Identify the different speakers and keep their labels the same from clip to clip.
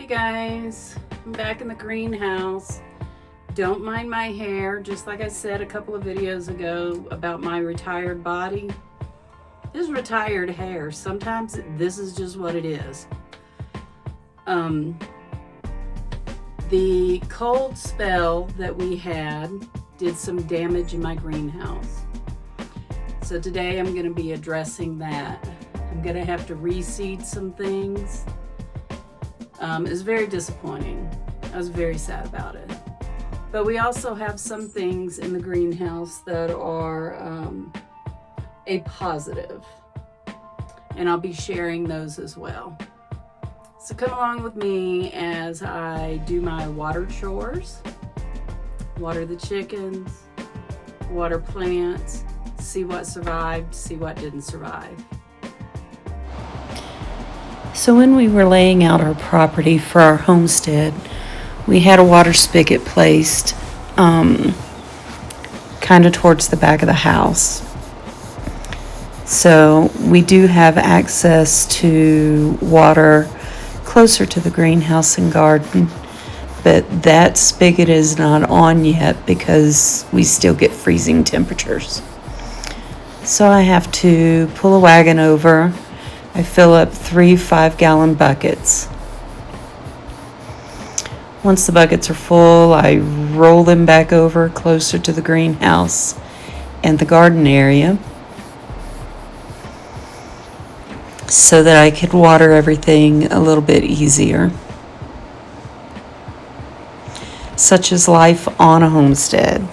Speaker 1: Hey guys, I'm back in the greenhouse. Don't mind my hair, just like I said a couple of videos ago about my retired body. This is retired hair. Sometimes this is just what it is. The cold spell that we had did some damage in my greenhouse. So today I'm going to be addressing that. I'm going to have to reseed some things. It's very disappointing. I was very sad about it. But we also have some things in the greenhouse that are a positive. And I'll be sharing those as well. So come along with me as I do my water chores, water the chickens, water plants, see what survived, see what didn't survive. So when we were laying out our property for our homestead, we had a water spigot placed kind of towards the back of the house. So we do have access to water closer to the greenhouse and garden, but that spigot is not on yet because we still get freezing temperatures. So I have to pull a wagon over. I fill up 3 5-gallon buckets. Once the buckets are full, I roll them back over closer to the greenhouse and the garden area so that I could water everything a little bit easier. Such is life on a homestead.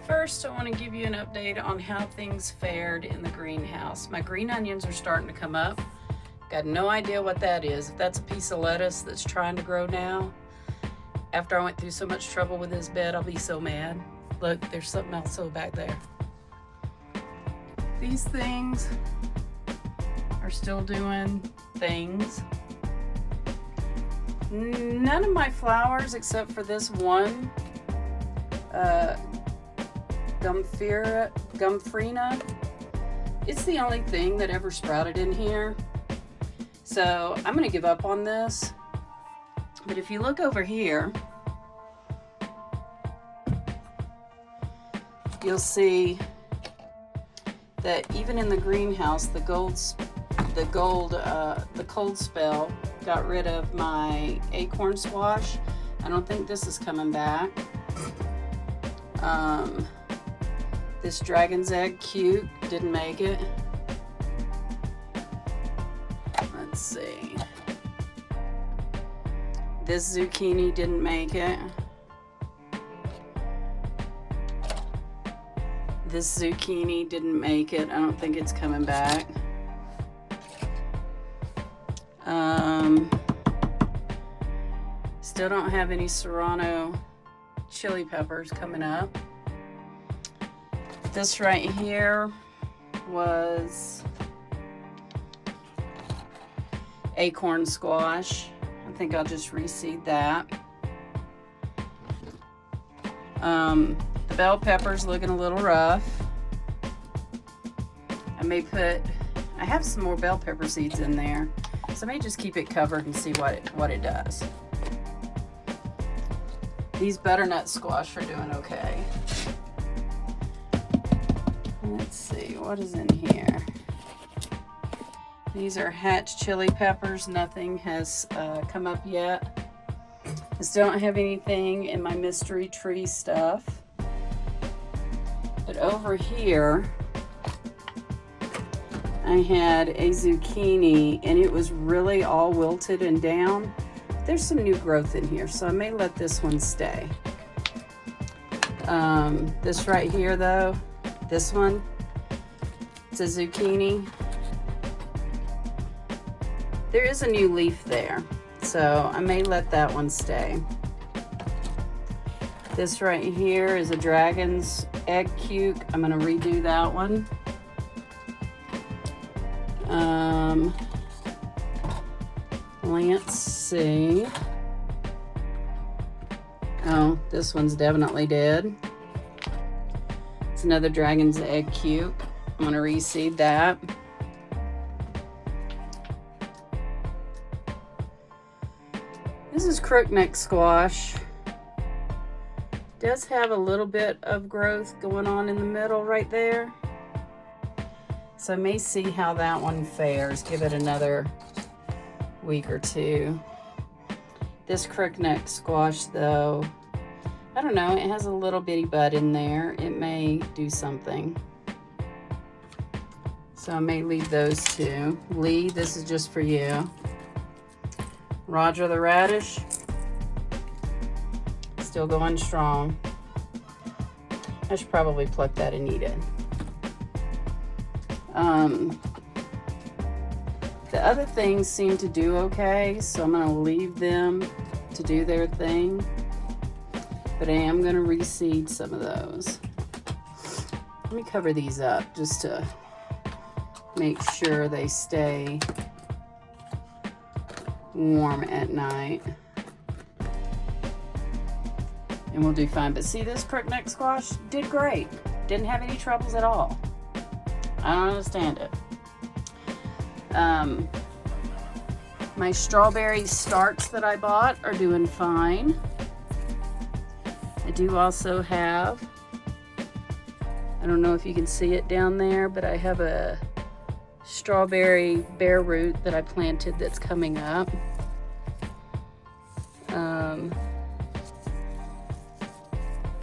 Speaker 1: First, I want to give you an update on how things fared in the greenhouse. My green onions are starting to come up. Got no idea what that is. If that's a piece of lettuce that's trying to grow now, after I went through so much trouble with this bed, I'll be so mad. Look, there's something else back there. These things are still doing things. None of my flowers, except for this one, Gumfrina. It's the only thing that ever sprouted in here. So I'm going to give up on this. But if you look over here, you'll see that even in the greenhouse, the cold spell got rid of my acorn squash. I don't think this is coming back. This dragon's egg cute didn't make it. Let's see. This zucchini didn't make it. This zucchini didn't make it. I don't think it's coming back. Still don't have any serrano chili peppers coming up. This right here was acorn squash. I think I'll just reseed that. The bell pepper's looking a little rough. I have some more bell pepper seeds in there, so I may just keep it covered and see what it does. These butternut squash are doing okay. Let's see, what is in here? These are hatch chili peppers. Nothing has come up yet. I still don't have anything in my mystery tree stuff. But over here, I had a zucchini and it was really all wilted and down. There's some new growth in here, so I may let this one stay. This right here though, this one, it's a zucchini. There is a new leaf there, so I may let that one stay. This right here is a dragon's egg cuke. I'm gonna redo that one. Let's see. Oh, this one's definitely dead. It's another dragon's egg cuke. I'm gonna reseed that. This is crookneck squash. Does have a little bit of growth going on in the middle right there. So I may see how that one fares. Give it another week or two. This crookneck squash though, I don't know, it has a little bitty bud in there. It may do something. So I may leave those two. Lee, this is just for you. Roger the radish, still going strong. I should probably pluck that and eat it. The other things seem to do okay, so I'm gonna leave them to do their thing. But I am gonna reseed some of those. Let me cover these up just to make sure they stay warm at night. And we'll do fine. But see, this crookneck squash did great. Didn't have any troubles at all. I don't understand it. My strawberry starts that I bought are doing fine. I do also have, I don't know if you can see it down there, but I have a strawberry bare root that I planted that's coming up.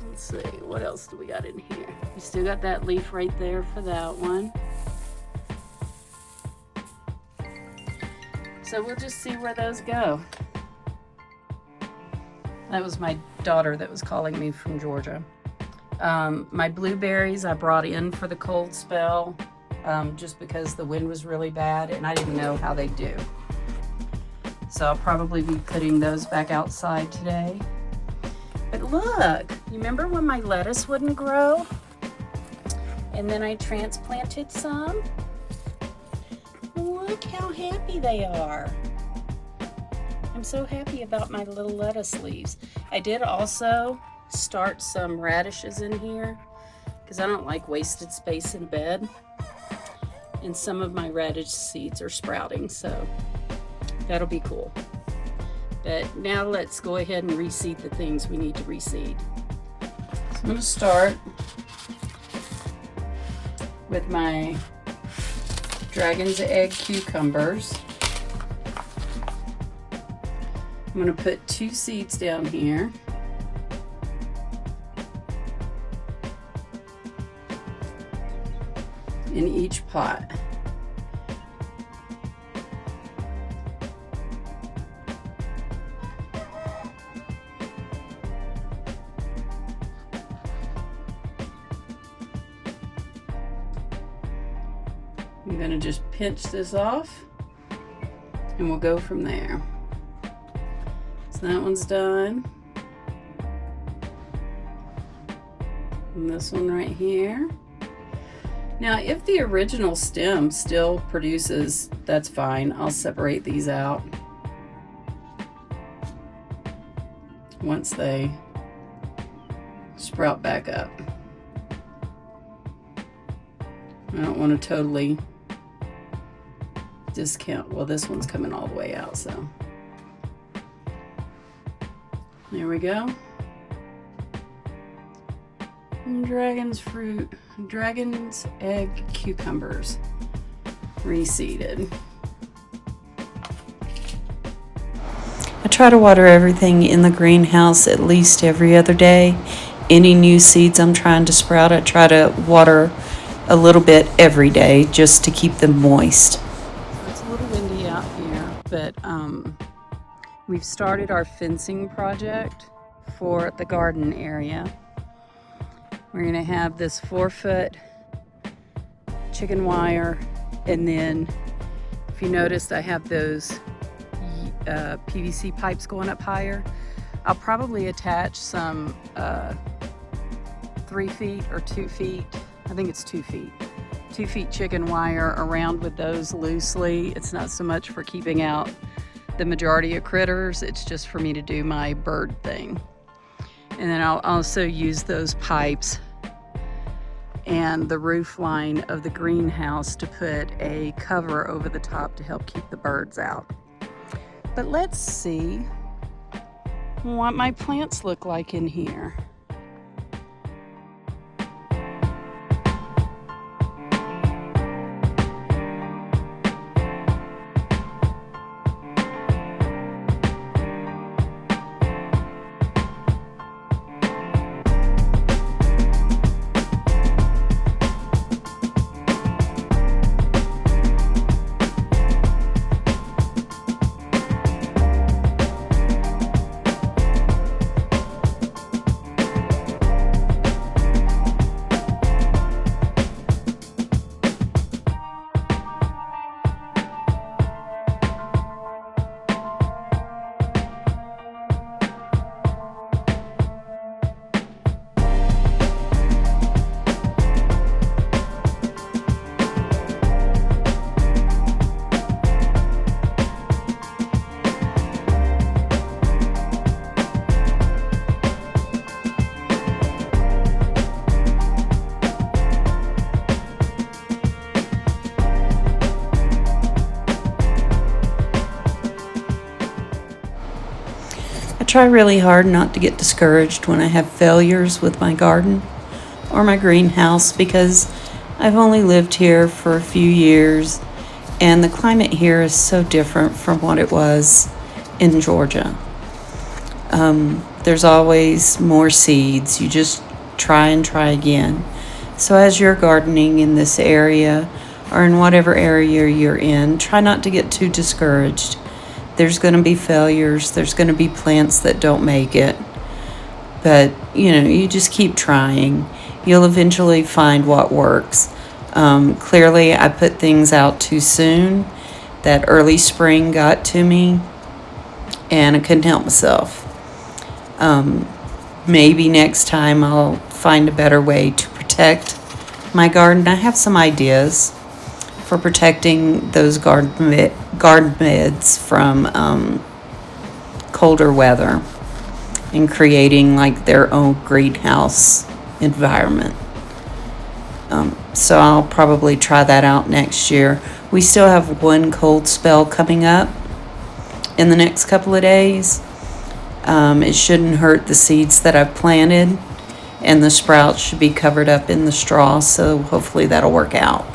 Speaker 1: Let's see, what else do we got in here? We still got that leaf right there for that one. So we'll just see where those go. That was my daughter that was calling me from Georgia. My blueberries I brought in for the cold spell, just because the wind was really bad and I didn't know how they do. So I'll probably be putting those back outside today. But look, you remember when my lettuce wouldn't grow? And then I transplanted some? Look how happy they are. I'm so happy about my little lettuce leaves. I did also start some radishes in here because I don't like wasted space in bed. And some of my radish seeds are sprouting, so that'll be cool. But now let's go ahead and reseed the things we need to reseed. So I'm going to start with my dragon's egg cucumbers. I'm going to put 2 seeds down here. In each pot. I'm going to just pinch this off and we'll go from there. So that one's done. And this one right here. Now, if the original stem still produces, that's fine. I'll separate these out once they sprout back up. I don't want to totally discount. Well, this one's coming all the way out, so there we go. Dragon's egg cucumbers reseeded.
Speaker 2: I try to water everything in the greenhouse at least every other day. Any new seeds I'm trying to sprout, I try to water a little bit every day just to keep them moist.
Speaker 1: It's a little windy out here, but we've started our fencing project for the garden area. We're going to have this 4-foot chicken wire, and then if you noticed, I have those PVC pipes going up higher. I'll probably attach some 3 feet or 2 feet, I think it's 2 feet, 2 feet chicken wire around with those loosely. It's not so much for keeping out the majority of critters, it's just for me to do my bird thing. And then I'll also use those pipes and the roof line of the greenhouse to put a cover over the top to help keep the birds out. But let's see what my plants look like in here.
Speaker 2: I try really hard not to get discouraged when I have failures with my garden or my greenhouse because I've only lived here for a few years and the climate here is so different from what it was in Georgia. There's always more seeds. You just try and try again. So as you're gardening in this area or in whatever area you're in, try not to get too discouraged. There's going to be failures. There's going to be plants that don't make it. But, you just keep trying. You'll eventually find what works. Clearly, I put things out too soon. That early spring got to me, and I couldn't help myself. Maybe next time I'll find a better way to protect my garden. I have some ideas for protecting those garden beds from colder weather and creating like their own greenhouse environment. So I'll probably try that out next year. We still have one cold spell coming up in the next couple of days. It shouldn't hurt the seeds that I've planted, and the sprouts should be covered up in the straw, so hopefully that'll work out.